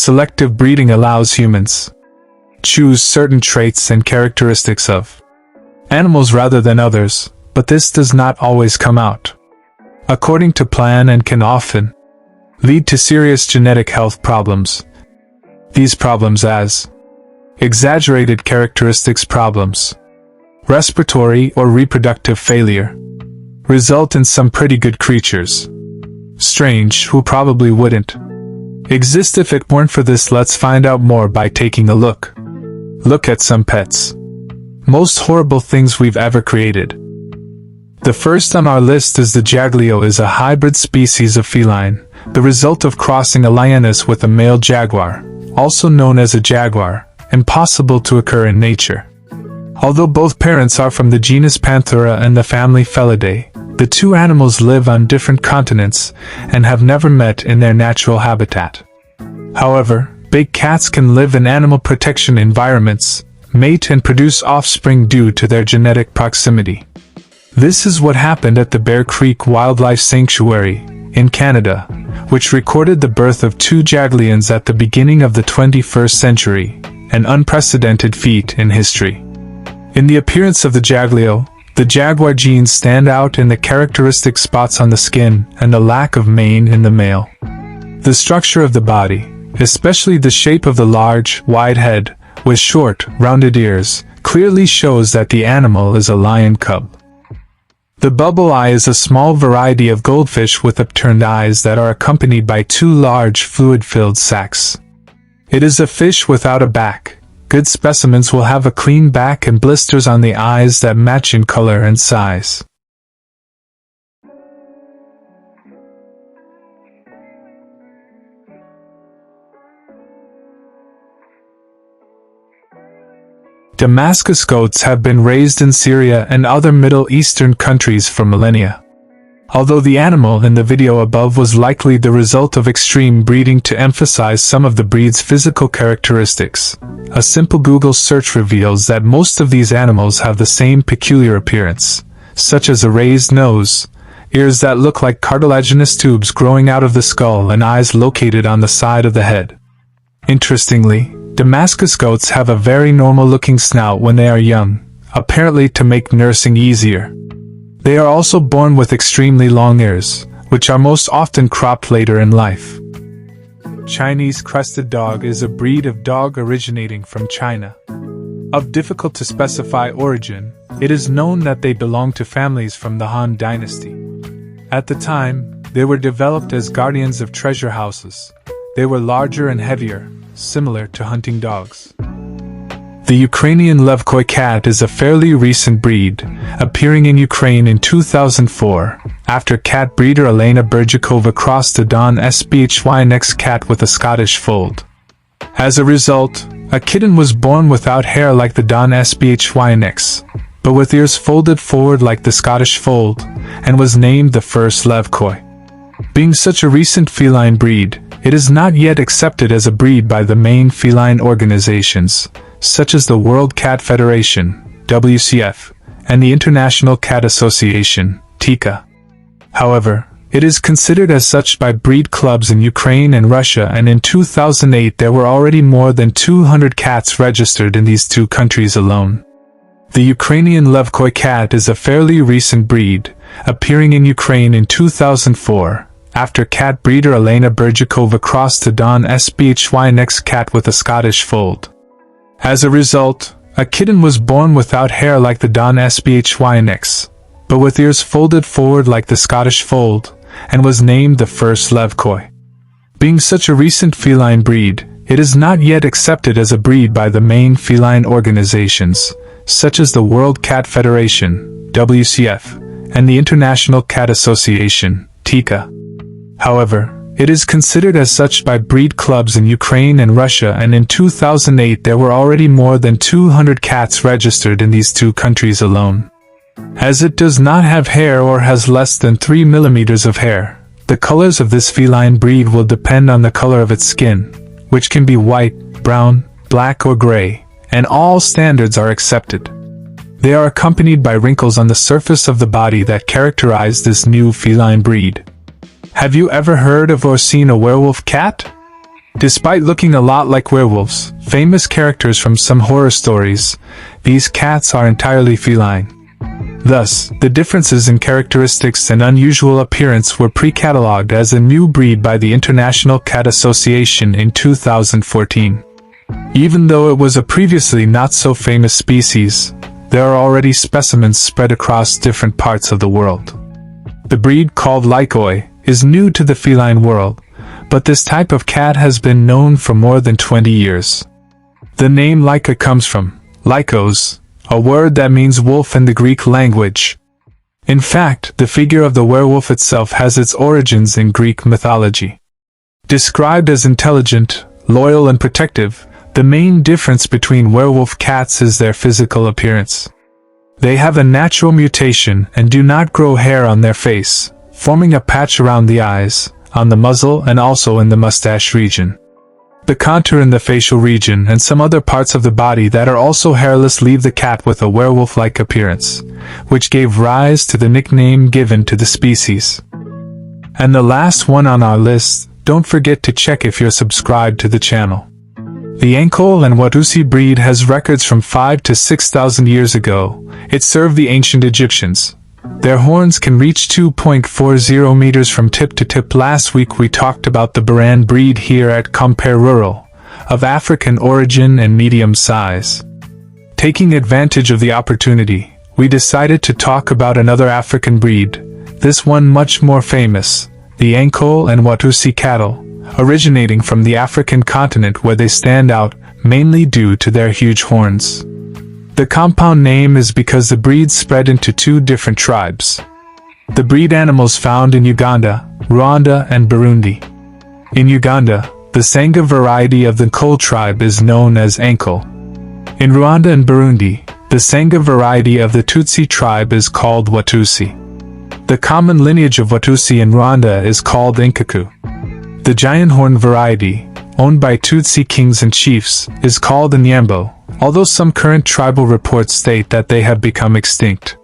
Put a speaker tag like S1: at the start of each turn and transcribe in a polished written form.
S1: Selective breeding allows humans choose certain traits and characteristics of animals rather than others, but this does not always come out according to plan and can often lead to serious genetic health problems. These problems as exaggerated characteristics problems, respiratory or reproductive failure, result in some pretty good creatures. Strange, who probably wouldn't exist if it weren't for this. Let's find out more by taking a look. Look at some pets. Most horrible things we've ever created. The first on our list is the jaguar. Is a hybrid species of feline, the result of crossing a lioness with a male jaguar, also known as a jaguar, impossible to occur in nature. Although both parents are from the genus Panthera and the family Felidae, the two animals live on different continents and have never met in their natural habitat. However, big cats can live in animal protection environments, mate and produce offspring due to their genetic proximity. This is what happened at the Bear Creek Wildlife Sanctuary in Canada, which recorded the birth of two jaguars at the beginning of the 21st century, an unprecedented feat in history. In the appearance of the jaguar genes stand out in the characteristic spots on the skin and the lack of mane in the male. The structure of the body, especially the shape of the large, wide head, with short, rounded ears, clearly shows that the animal is a lion cub. The bubble eye is a small variety of goldfish with upturned eyes that are accompanied by two large fluid-filled sacs. It is a fish without a back. Good specimens will have a clean back and blisters on the eyes that match in color and size. Damascus goats have been raised in Syria and other Middle Eastern countries for millennia. Although the animal in the video above was likely the result of extreme breeding to emphasize some of the breed's physical characteristics, a simple Google search reveals that most of these animals have the same peculiar appearance, such as a raised nose, ears that look like cartilaginous tubes growing out of the skull, and eyes located on the side of the head. Interestingly, Damascus goats have a very normal-looking snout when they are young, apparently to make nursing easier. They are also born with extremely long ears, which are most often cropped later in life. Chinese crested dog is a breed of dog originating from China. Of difficult to specify origin, it is known that they belong to families from the Han Dynasty. At the time, they were developed as guardians of treasure houses. They were larger and heavier, similar to hunting dogs. The Ukrainian Levkoy cat is a fairly recent breed, appearing in Ukraine in 2004, after cat breeder Elena Berjakova crossed a Don SBHY cat with a Scottish fold. As a result, a kitten was born without hair like the Don SBHY, but with ears folded forward like the Scottish fold, and was named the first Levkoy. Being such a recent feline breed, it is not yet accepted as a breed by the main feline organizations, such as the World Cat Federation, WCF, and the International Cat Association, TICA. However, it is considered as such by breed clubs in Ukraine and Russia, and in 2008 there were already more than 200 cats registered in these two countries alone. The Ukrainian Levkoy cat is a fairly recent breed, appearing in Ukraine in 2004, after cat breeder Elena Berjakova crossed a Don SBHY cat with a Scottish fold. As a result, a kitten was born without hair like the Don SBHY, but with ears folded forward like the Scottish fold, and was named the first Levkoy. Being such a recent feline breed, it is not yet accepted as a breed by the main feline organizations, such as the World Cat Federation, WCF, and the International Cat Association, TICA. However, it is considered as such by breed clubs in Ukraine and Russia, and in 2008 there were already more than 200 cats registered in these two countries alone. As it does not have hair or has less than 3 millimeters of hair, the colors of this feline breed will depend on the color of its skin, which can be white, brown, black or gray, and all standards are accepted. They are accompanied by wrinkles on the surface of the body that characterize this new feline breed. Have you ever heard of or seen a werewolf cat? Despite looking a lot like werewolves, famous characters from some horror stories, these cats are entirely feline. Thus, the differences in characteristics and unusual appearance were pre-catalogued as a new breed by the International Cat Association in 2014. Even though it was a previously not-so-famous species, there are already specimens spread across different parts of the world. The breed, called Lycaoi, is new to the feline world, but this type of cat has been known for more than 20 years. The name Lyca comes from Lycos, a word that means wolf in the Greek language. In fact, the figure of the werewolf itself has its origins in Greek mythology. Described as intelligent, loyal and protective, the main difference between werewolf cats is their physical appearance. They have a natural mutation and do not grow hair on their face, forming a patch around the eyes, on the muzzle and also in the mustache region. The contour in the facial region and some other parts of the body that are also hairless leave the cat with a werewolf-like appearance, which gave rise to the nickname given to the species. And the last one on our list, don't forget to check if you're subscribed to the channel. The Ankole and Watusi breed has records from 5,000 to 6,000 years ago. It served the ancient Egyptians. Their horns can reach 2.40 meters from tip to tip. Last week we talked about the Baran breed here at Compare Rural, of African origin and medium size. Taking advantage of the opportunity, we decided to talk about another African breed, this one much more famous, the Ankole and Watusi cattle, originating from the African continent where they stand out, mainly due to their huge horns. The compound name is because the breed spread into two different tribes. The breed animals found in Uganda, Rwanda and Burundi. In Uganda, the Sanga variety of the Ankole tribe is known as Ankole. In Rwanda and Burundi, the Sanga variety of the Tutsi tribe is called Watusi. The common lineage of Watusi in Rwanda is called Inkaku. The giant horn variety, owned by Tutsi kings and chiefs, is called Nyambo, although some current tribal reports state that they have become extinct.